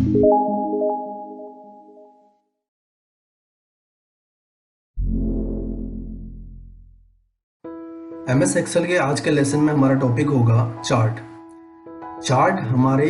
MS Excel के आज के लेसन में हमारा टॉपिक होगा चार्ट। चार्ट हमारे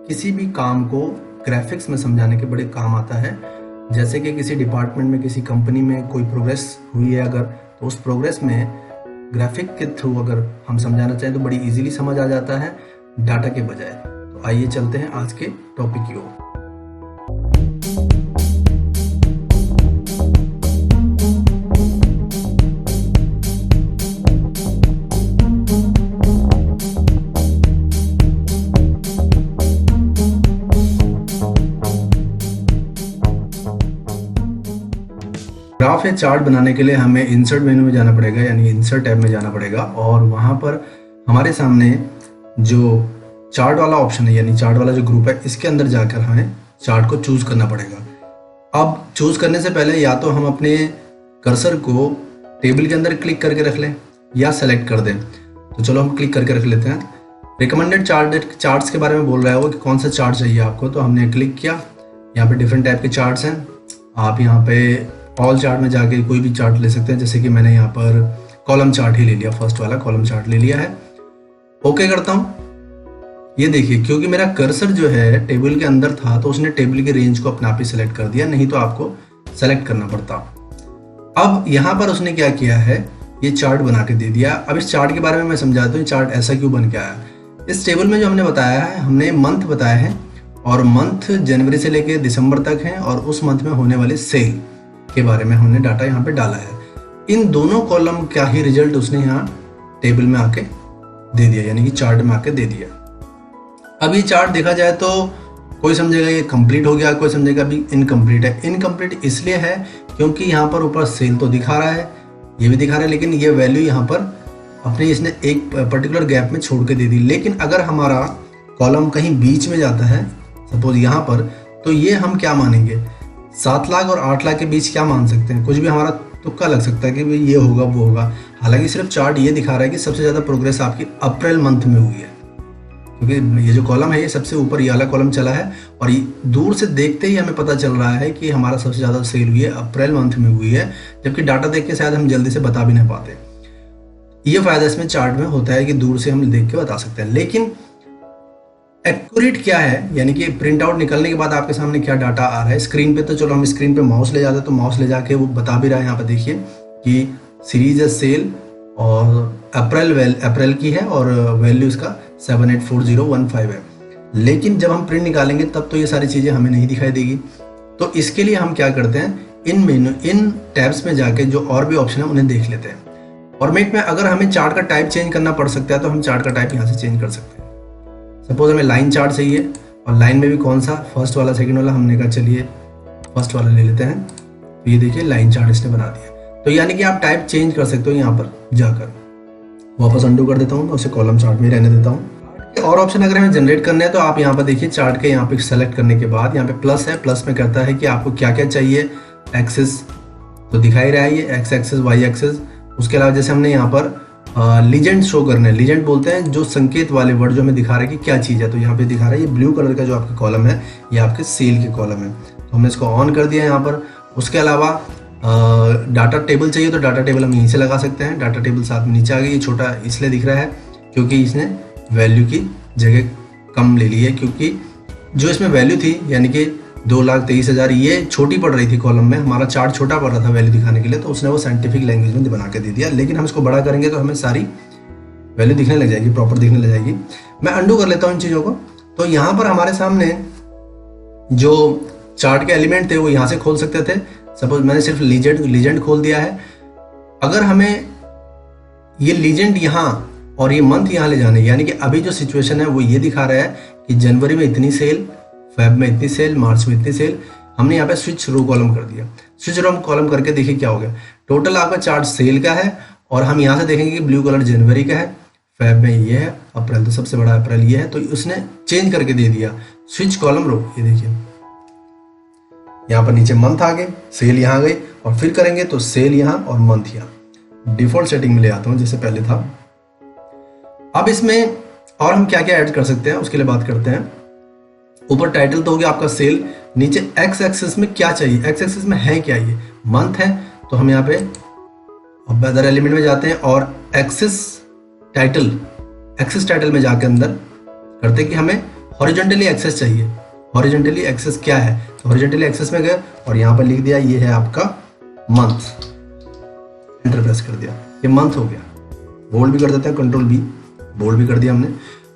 किसी भी काम को ग्राफिक्स में समझाने के बड़े काम आता है। जैसे कि किसी डिपार्टमेंट में, किसी कंपनी में कोई प्रोग्रेस हुई है अगर, तो उस प्रोग्रेस में ग्राफिक के थ्रू अगर हम समझाना चाहें तो बड़ी इजीली समझ आ जाता है डाटा के बजाय। तो आइए चलते हैं आज के टॉपिक की ओर। ग्राफ या चार्ट बनाने के लिए हमें इंसर्ट मेनू में जाना पड़ेगा, यानी इंसर्ट टैब में जाना पड़ेगा, और वहाँ पर हमारे सामने जो चार्ट वाला ऑप्शन है, यानी चार्ट वाला जो ग्रुप है, इसके अंदर जाकर हमें चार्ट को चूज करना पड़ेगा। अब चूज करने से पहले या तो हम अपने कर्सर को टेबल के अंदर क्लिक करके रख लें या सेलेक्ट कर दें। तो चलो हम क्लिक करके रख लेते हैं। रिकमेंडेड चार्ट्स के बारे में बोल रहा है वो कि कौन सा चार्ट चाहिए आपको, तो हमने क्लिक किया। यहाँ पे डिफरेंट टाइप के चार्ट्स हैं, आप यहाँ पे ऑल चार्ट में जाके कोई भी चार्ट ले सकते हैं। जैसे कि मैंने यहाँ पर कॉलम चार्ट ही ले लिया, फर्स्ट वाला कॉलम चार्ट ले लिया है। ओके करता हूँ। ये देखिए, क्योंकि मेरा कर्सर जो है टेबल के अंदर था तो उसने टेबल की रेंज को अपने आप ही सेलेक्ट कर दिया, नहीं तो आपको सेलेक्ट करना पड़ता। अब यहाँ पर उसने क्या किया है, ये चार्ट बना के दे दिया। अब इस चार्ट के बारे में मैं समझाता हूँ, चार्ट ऐसा क्यों बन के आया। इस टेबल में जो हमने बताया है, हमने मंथ बताया है, और मंथ जनवरी से लेकर दिसंबर तक है, और उस मंथ में होने वाले सेल के बारे में हमने डाटा यहाँ पे डाला है। इन दोनों कॉलम का ही रिजल्ट उसने यहाँ टेबल में आके दे दिया, यानी कि चार्ट में आके दे दिया। अब ये चार्ट देखा जाए तो कोई समझेगा ये कंप्लीट हो गया, कोई समझेगा अभी इनकम्प्लीट है। इनकम्प्लीट इसलिए है क्योंकि यहाँ पर ऊपर सेल तो दिखा रहा है, ये भी दिखा रहा है, लेकिन ये वैल्यू यहाँ पर अपने इसने एक पर्टिकुलर गैप में छोड़ के दे दी। लेकिन अगर हमारा कॉलम कहीं बीच में जाता है, सपोज यहाँ पर, तो ये हम क्या मानेंगे, 7 लाख और 8 लाख के बीच क्या मान सकते हैं, कुछ भी हमारा तुक्का लग सकता है कि भाई ये होगा वो होगा। हालांकि सिर्फ चार्ट ये दिखा रहा है कि सबसे ज़्यादा प्रोग्रेस आपकी अप्रैल मंथ में हुई है, क्योंकि ये जो कॉलम है ये सबसे ऊपर ये वाला कॉलम चला है, और दूर से देखते ही हमें पता चल रहा है कि हमारा सबसे ज़्यादा सेल हुई है अप्रैल मंथ में हुई है, जबकि डाटा देख के शायद हम जल्दी से बता भी नहीं पाते। ये फायदा इसमें चार्ट में होता है कि दूर से हम देख के बता सकते हैं। लेकिन एक्यूरेट क्या है, यानी कि प्रिंट आउट निकलने के बाद आपके सामने क्या डाटा आ रहा है स्क्रीन पे, तो चलो हम स्क्रीन पे माउस ले जाते हैं, तो माउस ले जाके वो बता भी रहा है। यहाँ पे देखिए कि सीरीज है सेल, और अप्रैल की है, और वैल्यू इसका 784015 है। लेकिन जब हम प्रिंट निकालेंगे तब तो ये सारी चीज़ें हमें नहीं दिखाई देगी। तो इसके लिए हम क्या करते हैं, इन टैब्स में जाके जो और भी ऑप्शन है उन्हें देख लेते हैं। फॉर्मेट में अगर हमें चार्ट का टाइप चेंज करना पड़ सकता है तो हम चार्ट का टाइप यहाँ से चेंज कर सकते हैं। सपोज हमें लाइन चार्ट चाहिए, और लाइन में भी कौन सा, फर्स्ट वाला सेकंड वाला, हमने कहा चलिए फर्स्ट वाला ले लेते हैं। तो ये देखिए लाइन चार्ट इसने बना दिया। तो यानी कि आप टाइप चेंज कर सकते हो यहाँ पर जाकर। वापस अंडू कर देता हूँ, उसे कॉलम चार्ट में रहने देता हूँ। और ऑप्शन अगर हमें जनरेट करने हैं तो आप यहाँ पर देखिए चार्ट के यहाँ पे सेलेक्ट करने के बाद यहाँ पे प्लस है, प्लस में कहता है कि आपको क्या क्या चाहिए। एक्सेस तो दिखा ही रहा है, ये एक्स एक्सेस वाई एक्सेस। उसके अलावा जैसे हमने यहाँ पर लीजेंड शो करना है, लीजेंड बोलते हैं जो संकेत वाले वर्ड जो हमें दिखा रहा है कि क्या चीज़ है। तो यहाँ पे दिखा रहा है ये ब्लू कलर का जो आपका कॉलम है ये आपके सेल के कॉलम है, तो हमने इसको ऑन कर दिया यहाँ पर। उसके अलावा डाटा टेबल चाहिए तो डाटा टेबल हम यहीं से लगा सकते हैं। डाटा टेबल साथ में नीचे आ गई, ये छोटा इसलिए दिख रहा है क्योंकि इसने वैल्यू की जगह कम ले ली है, क्योंकि जो इसमें वैल्यू थी यानी कि 2,23,000 ये छोटी पड़ रही थी कॉलम में, हमारा चार्ट छोटा पड़ रहा था वैल्यू दिखाने के लिए, तो उसने वो साइंटिफिक लैंग्वेज में बना के दे दिया। लेकिन हम इसको बड़ा करेंगे तो हमें सारी वैल्यू दिखने लग जाएगी, प्रॉपर दिखने लग जाएगी। मैं अंडू कर लेता हूँ इन चीज़ों को। तो यहाँ पर हमारे सामने जो चार्ट के एलिमेंट थे वो यहाँ से खोल सकते थे। सपोज मैंने सिर्फ लीजेंड खोल दिया है। अगर हमें ये लीजेंड यहाँ और ये मंथ यहाँ ले जाने, यानी कि अभी जो सिचुएशन है वो ये दिखा रहा है कि जनवरी में इतनी सेल, फेब में इतनी सेल, मार्च में इतनी सेल। हमने यहाँ पे स्विच रो कॉलम कर दिया। स्विच रो कॉलम करके देखिए क्या हो गया, टोटल आपका चार्ट सेल का है, और हम यहाँ से देखेंगे कि ब्लू कलर जनवरी का है, फेब में ये है, अप्रैल तो सबसे बड़ा अप्रैल ये है, तो उसने चेंज करके दे दिया स्विच कॉलम रो। ये देखिए यहाँ पर नीचे मंथ आ गए, सेल यहाँ गई, और फिर करेंगे तो सेल यहाँ और मंथ यहाँ। डिफॉल्ट सेटिंग में ले आता हूँ जैसे पहले था। अब इसमें और हम क्या क्या ऐड कर सकते हैं उसके लिए बात करते हैं। ऊपर टाइटल तो हो गया आपका सेल, नीचे एक्स एक्सिस में क्या चाहिए, एक्स एक्सिस में है क्या, ये मंथ है, तो हम यहाँ पे अदर एलिमेंट में जाते हैं और एक्सिस टाइटल में जाके अंदर करते हैं कि हमें हॉरिजॉन्टली एक्सेस चाहिए। हॉरिजॉन्टली एक्सेस क्या है, तो हॉरिजॉन्टली एक्सेस में गए और यहाँ पर लिख दिया ये है आपका मंथ, एंटर प्रेस कर दिया, ये मंथ हो गया। बोल्ड भी कर देते हैं, कंट्रोल बी, बोल्ड भी कर दिया हमने।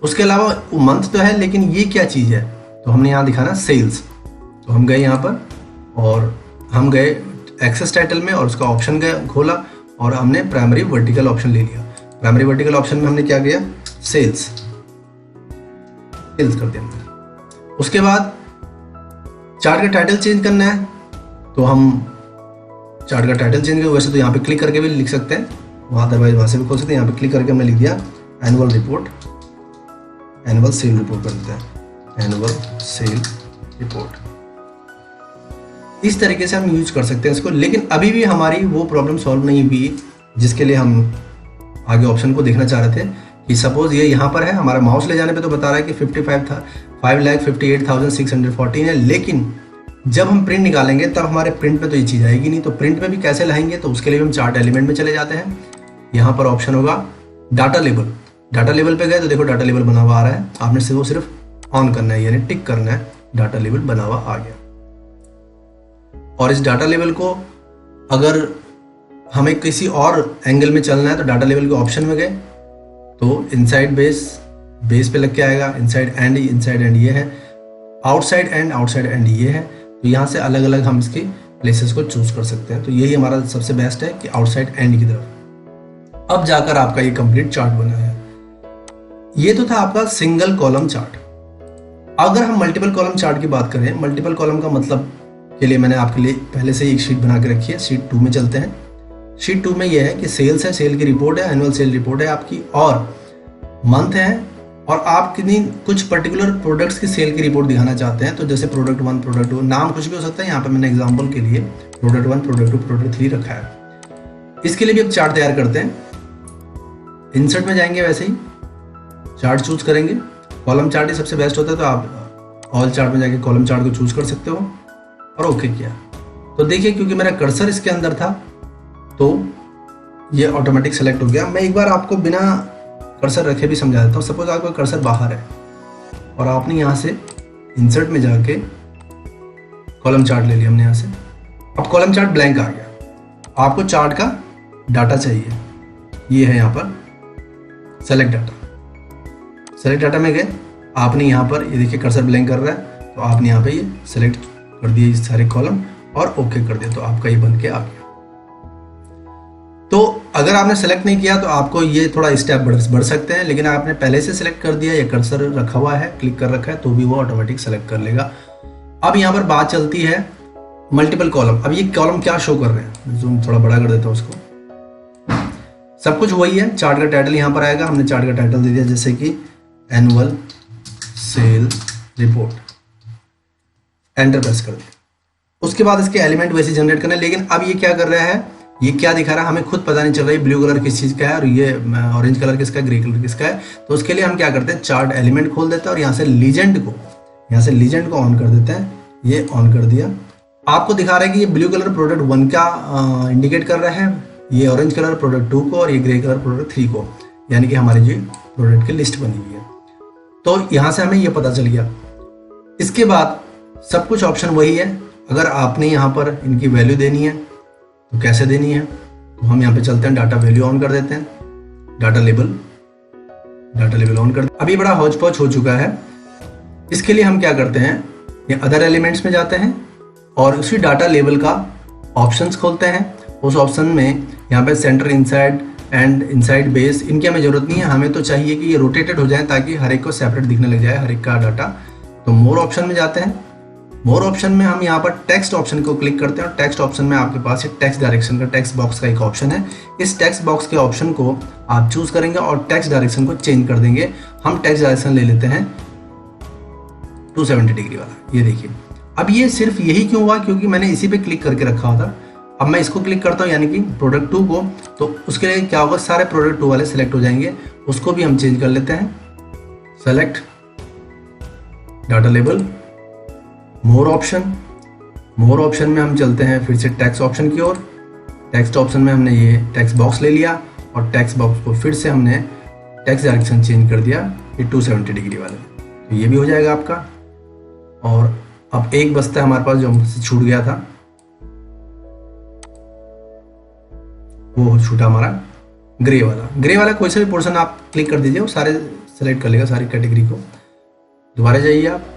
उसके अलावा मंथ तो है, लेकिन ये क्या चीज़ है, तो हमने यहाँ दिखाना सेल्स। तो हम गए यहाँ पर और हम गए एक्सेस टाइटल में और उसका ऑप्शन गए खोला और हमने प्राइमरी वर्टिकल ऑप्शन ले लिया। प्राइमरी वर्टिकल ऑप्शन में हमने क्या किया, सेल्स कर दिया हमने। उसके बाद चार्ट का टाइटल चेंज करना है, तो हम चार्ट का टाइटल चेंज करें। वैसे तो यहाँ पे क्लिक करके भी लिख सकते हैं, वहाँ अदरवाइज वहाँ से भी खोल सकते हैं। यहाँ पे क्लिक करके हमने लिख दिया annual report, annual sale report कर देते हैं, एनुअल सेल रिपोर्ट। इस तरीके से हम यूज कर सकते हैं इसको। लेकिन अभी भी हमारी वो प्रॉब्लम सॉल्व नहीं हुई जिसके लिए हम आगे ऑप्शन को देखना चाह रहे थे कि सपोज ये यहाँ पर है, हमारा माउस ले जाने पे तो बता रहा है कि 5,58,614 है, लेकिन जब हम प्रिंट निकालेंगे तब हमारे प्रिंट में तो ये चीज़ आएगी नहीं। तो प्रिंट में भी कैसे लाएंगे, तो उसके लिए हम चार्ट एलिमेंट में चले जाते हैं। यहाँ पर ऑप्शन होगा डाटा लेबल। डाटा लेबल पे गए तो देखो डाटा लेबल बना हुआ आ रहा है, आपने वो सिर्फ ऑन करना है, यानी टिक करना है, डाटा लेबल बना हुआ आ गया। और इस डाटा लेवल को अगर हमें किसी और एंगल में चलना है तो डाटा लेवल के ऑप्शन में गए तो इनसाइड बेस पे लग के आएगा, इनसाइड एंड ये है, आउटसाइड एंड ये है। तो यहाँ से अलग अलग हम इसके प्लेसेस को चूज कर सकते हैं। तो यही हमारा सबसे बेस्ट है कि आउटसाइड एंड की तरफ। अब जाकर आपका ये कंप्लीट चार्ट बना है। ये तो था आपका सिंगल कॉलम चार्ट। अगर हम मल्टीपल कॉलम चार्ट की बात करें, मल्टीपल कॉलम का मतलब के लिए मैंने आपके लिए पहले से एक शीट बना के रखी है। शीट 2 में चलते हैं। शीट 2 में यह है कि सेल्स है, सेल की रिपोर्ट है, एनुअल सेल रिपोर्ट है आपकी, और मंथ है, और आप कितनी कुछ पर्टिकुलर प्रोडक्ट्स की सेल की रिपोर्ट दिखाना चाहते हैं। तो जैसे प्रोडक्ट 1, प्रोडक्ट 2, नाम कुछ भी हो सकता है। यहाँ पे मैंने एग्जांपल के लिए प्रोडक्ट 1, प्रोडक्ट 2, प्रोडक्ट 3 रखा है। इसके लिए भी अब चार्ट तैयार करते हैं। इंसर्ट में जाएंगे, वैसे ही चार्ट चूज करेंगे। कॉलम चार्ट ही सबसे बेस्ट होता है, तो आप ऑल चार्ट में जाके कॉलम चार्ट को चूज कर सकते हो और ओके किया। तो देखिए क्योंकि मेरा कर्सर इसके अंदर था तो ये ऑटोमेटिक सेलेक्ट हो गया। मैं एक बार आपको बिना कर्सर रखे भी समझा देता हूँ। सपोज आपका कर्सर बाहर है और आपने यहाँ से इंसर्ट में जाके कॉलम चार्ट ले लिया हमने यहाँ से। अब कॉलम चार्ट ब्लैंक आ गया, आपको चार्ट का डाटा चाहिए। ये है यहाँ पर सेलेक्ट डाटा। सेलेक्ट डाटा में गए, आपने यहाँ पर ये देखिए कर्सर ब्लैंक कर रहा है, तो आपने यहाँ पे ये सेलेक्ट कर दिए इस सारे कॉलम और ओके कर दिया, तो आपका ये बन के आ गया। तो अगर आपने सेलेक्ट नहीं किया तो आपको ये थोड़ा स्टेप बढ़ सकते हैं, लेकिन आपने पहले से सेलेक्ट कर दिया या कर्सर रखा हुआ है, क्लिक कर रखा है, तो भी वो ऑटोमेटिक सेलेक्ट कर लेगा। अब यहाँ पर बात चलती है मल्टीपल कॉलम। अब ये कॉलम क्या शो कर रहे हैं, जूम थोड़ा बड़ा कर देता हूँ उसको। सब कुछ वही है। चार्ट का टाइटल यहाँ पर आएगा, हमने चार्ट का टाइटल दे दिया जैसे कि annual sale report, enter press कर दिया। उसके बाद इसके एलिमेंट वैसे जनरेट करने। लेकिन अब ये क्या कर रहा है, ये क्या दिखा रहा है हमें खुद पता नहीं चल रहा है। ब्लू कलर किस चीज़ का है और ये ऑरेंज कलर किसका है, ग्रे कलर किसका है। तो उसके लिए हम क्या करते हैं, चार्ट एलिमेंट खोल देते हैं और यहाँ से लीजेंड को ऑन कर देते हैं। ये ऑन कर दिया, आपको दिखा रहा है कि ये ब्लू कलर प्रोडक्ट 1 का इंडिकेट कर रहा है, ये ऑरेंज कलर प्रोडक्ट 2 को और ये ग्रे कलर प्रोडक्ट 3 को, यानी कि हमारी जो प्रोडक्ट की लिस्ट बनी हुई है। तो यहाँ से हमें ये पता चल गया। इसके बाद सब कुछ ऑप्शन वही है। अगर आपने यहाँ पर इनकी वैल्यू देनी है तो कैसे देनी है, तो हम यहाँ पे चलते हैं, डाटा वैल्यू ऑन कर देते हैं, डाटा लेबल ऑन कर। अभी बड़ा हौच पौच हो चुका है। इसके लिए हम क्या करते हैं, ये अदर एलिमेंट्स में जाते हैं और उसी डाटा लेबल का ऑप्शंस खोलते हैं। उस ऑप्शन में यहाँ पे centre, inside and inside base, इनकी हमें जरूरत नहीं है। हमें तो चाहिए कि ये रोटेटेड हो जाए ताकि हर एक को सेपरेट दिखने लग जाए, हर एक का डाटा। तो मोर ऑप्शन में जाते हैं। मोर ऑप्शन में हम यहाँ पर टेक्स्ट ऑप्शन को क्लिक करते हैं और टेक्स्ट ऑप्शन में आपके पास टेक्स्ट डायरेक्शन का टेक्स्ट बॉक्स का एक ऑप्शन है। इस टेक्स्ट बॉक्स के ऑप्शन को आप चूज करेंगे और टेक्स्ट डायरेक्शन को चेंज कर देंगे। हम टेक्स्ट डायरेक्शन ले लेते हैं 270 डिग्री वाला। ये देखिए, अब ये सिर्फ यही क्यों हुआ, क्योंकि मैंने इसी पे क्लिक करके रखा हुआ था। अब मैं इसको क्लिक करता हूँ यानी कि प्रोडक्ट 2 को, तो उसके लिए क्या होगा, सारे प्रोडक्ट 2 वाले सिलेक्ट हो जाएंगे। उसको भी हम चेंज कर लेते हैं। सेलेक्ट डाटा लेबल मोर ऑप्शन में हम चलते हैं फिर से टेक्स्ट ऑप्शन की ओर। टेक्स्ट ऑप्शन में हमने ये टेक्स्ट बॉक्स ले लिया और टेक्स्ट बॉक्स को फिर से हमने टेक्स्ट डायरेक्शन चेंज कर दिया ये 270 डिग्री वाले, तो ये भी हो जाएगा आपका। और अब एक बचता है हमारे पास जो हमसे छूट गया था, वो छूटा हमारा ग्रे वाला कोई सा भी पोर्शन आप क्लिक कर दीजिए, वो सारे सेलेक्ट कर लेगा सारी कैटेगरी को। दोबारा जाइए आप,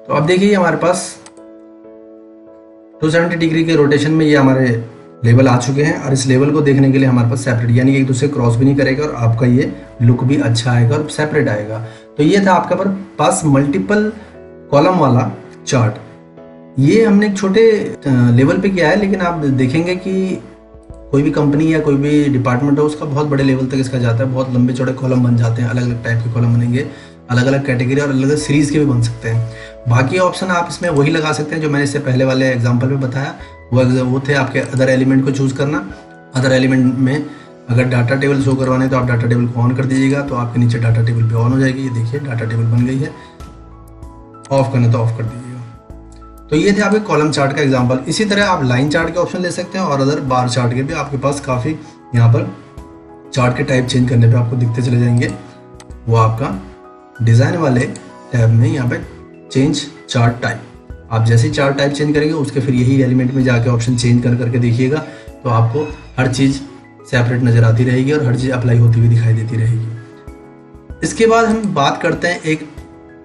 तो अब देखिए हमारे पास 270 डिग्री के रोटेशन में ये हमारे लेवल आ चुके हैं और इस लेवल को देखने के लिए हमारे पास सेपरेट यानी एक दूसरे क्रॉस भी नहीं करेगा और आपका ये लुक भी अच्छा आएगा और सेपरेट आएगा। तो ये था आपके पास मल्टीपल कॉलम वाला चार्ट। ये हमने एक छोटे लेवल पे किया है, लेकिन आप देखेंगे कि कोई भी कंपनी या कोई भी डिपार्टमेंट हो उसका बहुत बड़े लेवल तक इसका जाता है, बहुत लंबे चौड़े कॉलम बन जाते हैं, अलग अलग टाइप के कॉलम बनेंगे, अलग अलग कैटेगरी और अलग अलग सीरीज के भी बन सकते हैं। बाकी ऑप्शन आप इसमें वही लगा सकते हैं जो मैंने इससे पहले वाले एग्जांपल में बताया, वो थे आपके अदर एलिमेंट को चूज करना। अदर एलिमेंट में अगर डाटा टेबल शो करवाने तो आप डाटा टेबल को ऑन कर दीजिएगा, तो आपके नीचे डाटा टेबल पे ऑन हो जाएगी। ये देखिए डाटा टेबल बन गई है, ऑफ करना तो ऑफ कर दीजिएगा। तो ये थे आपके कॉलम चार्ट का एग्जांपल। इसी तरह आप लाइन चार्ट के ऑप्शन ले सकते हैं और अदर बार चार्ट के भी आपके पास काफ़ी यहाँ पर चार्ट के टाइप चेंज करने पे आपको दिखते चले जाएंगे। वो आपका डिज़ाइन वाले टैब में यहाँ पे चेंज चार्ट टाइप, आप जैसे ही चार्ट टाइप चेंज करेंगे उसके फिर यही एलिमेंट में जाके ऑप्शन चेंज कर करके देखिएगा, तो आपको हर चीज़ सेपरेट नज़र आती रहेगी और हर चीज़ अप्लाई होती हुई दिखाई देती रहेगी। इसके बाद हम बात करते हैं एक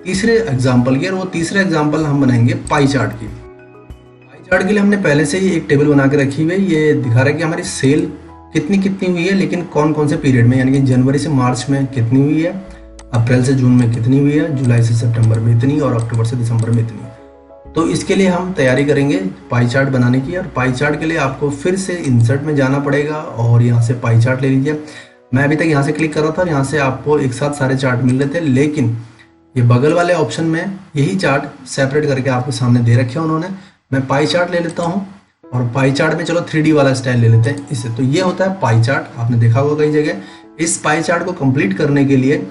तीसरे एग्जाम्पल की, और वो तीसरा एग्जाम्पल हम बनाएंगे पाई चार्ट की। पाई चार्ट के लिए हमने पहले से ही एक टेबल बना के रखी हुई है। ये दिखा रहा है कि हमारी सेल कितनी हुई है, लेकिन कौन कौन से पीरियड में, यानी कि जनवरी से मार्च में कितनी हुई है, अप्रैल से जून में कितनी हुई है, जुलाई से सितंबर में इतनी और अक्टूबर से दिसंबर में इतनी। तो इसके लिए हम तैयारी करेंगे पाई चार्ट बनाने की, और पाई चार्ट के लिए आपको फिर से इंसर्ट में जाना पड़ेगा और यहाँ से पाई चार्ट ले लीजिए। मैं अभी तक यहाँ से क्लिक कर रहा था, यहाँ से आपको एक साथ सारे चार्ट मिल रहे थे, लेकिन ये बगल वाले ऑप्शन में यही चार्ट सेपरेट करके आपको सामने दे रखे हैं उन्होंने। मैं पाई चार्ट ले लेता हूँ और पाई चार्ट में चलो 3D वाला स्टाइल ले लेते हैं इससे। तो ये होता है पाई चार्ट, आपने देखा होगा कई जगह। इस पाई चार्ट को कंप्लीट करने के लिए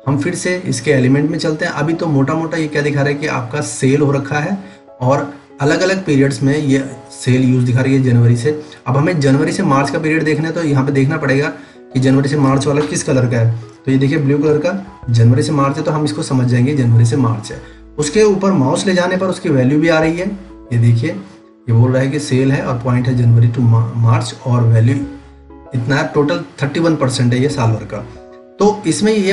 हम फिर से इसके एलिमेंट में चलते हैं। अभी तो मोटा मोटा ये क्या दिखा रहा है कि आपका सेल हो रखा है और अलग अलग पीरियड्स में ये सेल यूज दिखा रही है जनवरी से। अब हमें जनवरी से मार्च का पीरियड देखना है, तो यहाँ पे देखना पड़ेगा कि जनवरी से मार्च वाला किस कलर का है। तो ये देखिए ब्लू कलर का जनवरी से मार्च है, तो हम इसको समझ जाएंगे जनवरी से मार्च है। उसके ऊपर माउस ले जाने पर उसकी वैल्यू भी आ रही है। ये देखिए ये बोल रहा है कि सेल है और पॉइंट है जनवरी टू मार्च और वैल्यू इतना है, टोटल 31% है ये साल भर का। तो इसमें ये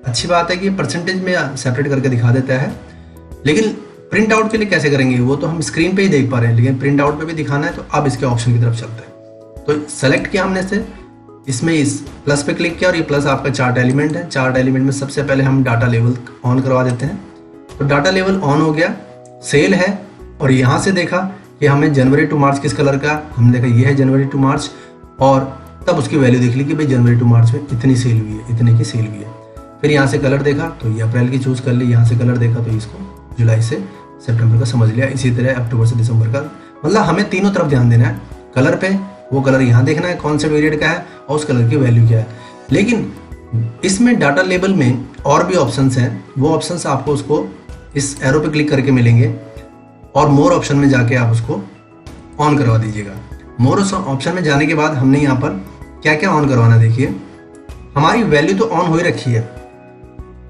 अच्छी बात है कि परसेंटेज में सेपरेट करके दिखा देता है। लेकिन प्रिंट आउट के लिए कैसे करेंगे वो तो हम स्क्रीन पे ही देख पा रहे हैं, लेकिन प्रिंट आउट पे भी दिखाना है। तो अब इसके ऑप्शन की तरफ चलते हैं। तो सेलेक्ट किया हमने से, इसमें इस प्लस पे क्लिक किया और ये प्लस आपका चार्ट एलिमेंट है। चार्ट एलिमेंट में सबसे पहले हम डाटा लेवल ऑन करवा देते हैं। तो डाटा लेवल ऑन हो गया, सेल है, और यहाँ से देखा कि हमें जनवरी टू मार्च किस कलर का, हमने देखा ये है जनवरी टू मार्च, और तब उसकी वैल्यू देख ली कि भाई जनवरी टू मार्च में इतनी सेल हुई है, इतने की सेल हुई है। फिर यहाँ से कलर देखा तो ये अप्रैल की चूज कर ली, यहाँ से कलर देखा तो इसको जुलाई से सितंबर का समझ लिया। इसी तरह अक्टूबर से दिसंबर का, मतलब हमें तीनों तरफ ध्यान देना है। कलर पे वो कलर यहाँ देखना है कौन से पीरियड का है और उस कलर की वैल्यू क्या है। लेकिन इसमें डाटा लेबल में और भी ऑप्शंस हैं, वो ऑप्शंस आपको उसको इस एरो पे क्लिक करके मिलेंगे और मोर ऑप्शन में जाके आप उसको ऑन करवा दीजिएगा। मोर ऑप्शन में जाने के बाद हमने यहाँ पर क्या क्या ऑन करवाना, देखिए हमारी वैल्यू तो ऑन हो ही रखी है।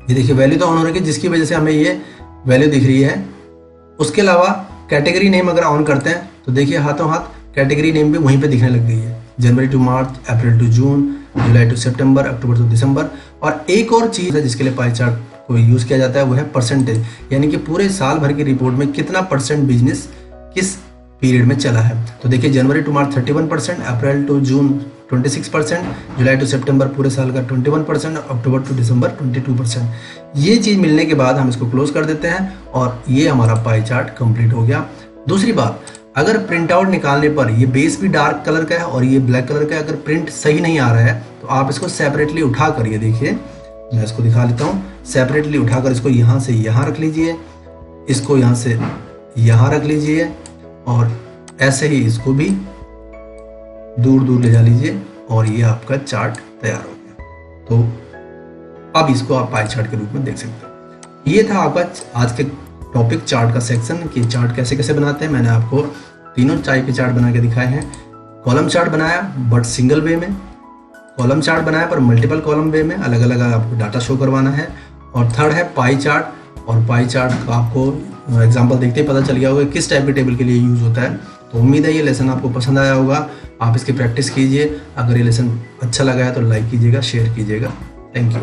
ये देखिए वैल्यू तो ऑन हो रखी है, जिसकी वजह से हमें ये वैल्यू दिख रही है। उसके अलावा कैटेगरी नेम अगर ऑन करते हैं तो देखिए हाथों हाथ कैटेगरी नेम भी वहीं पे दिखने लग गई है। जनवरी टू मार्च, अप्रैल टू जून, जुलाई टू सितंबर, अक्टूबर टू दिसंबर। और एक और चीज़ है जिसके लिए पाई चार्ट को यूज़ किया जाता है, वो है परसेंटेज, यानी कि पूरे साल भर की रिपोर्ट में कितना परसेंट बिजनेस किस पीरियड में चला है। तो देखिए जनवरी टू मार्च 31%, अप्रैल टू जून 26%, जुलाई टू सितंबर पूरे साल का 21%, अक्टूबर टू दिसंबर 22%। ये चीज़ मिलने के बाद हम इसको क्लोज कर देते हैं और ये हमारा पाई चार्ट कंप्लीट हो गया। दूसरी बात, अगर प्रिंट आउट निकालने पर ये बेस भी डार्क कलर का है और ये ब्लैक कलर का है, अगर प्रिंट सही नहीं आ रहा है तो आप इसको सेपरेटली उठा कर, ये देखिए मैं इसको दिखा लेता हूँ, सेपरेटली उठाकर इसको यहाँ से यहाँ रख लीजिए, इसको यहाँ से यहाँ रख लीजिए और ऐसे ही इसको भी दूर दूर ले जा लीजिए और ये आपका चार्ट तैयार हो गया। तो अब इसको आप पाई चार्ट के रूप में देख सकते हैं। ये था आपका आज के टॉपिक चार्ट का सेक्शन कि चार्ट कैसे कैसे बनाते हैं। मैंने आपको तीनों टाइप के चार्ट बना के दिखाए हैं। कॉलम चार्ट बनाया बट सिंगल वे में, कॉलम चार्ट बनाया पर मल्टीपल कॉलम वे में, अलग अलग आपको डाटा शो करवाना है। और थर्ड है पाई चार्ट, और पाई चार्ट का आपको एग्जांपल देखते ही पता चल गया होगा किस टाइप के टेबल के लिए यूज होता है। तो उम्मीद है ये लेसन आपको पसंद आया होगा, आप इसकी प्रैक्टिस कीजिए। अगर ये लेसन अच्छा लगा है तो लाइक कीजिएगा, शेयर कीजिएगा। Thank you.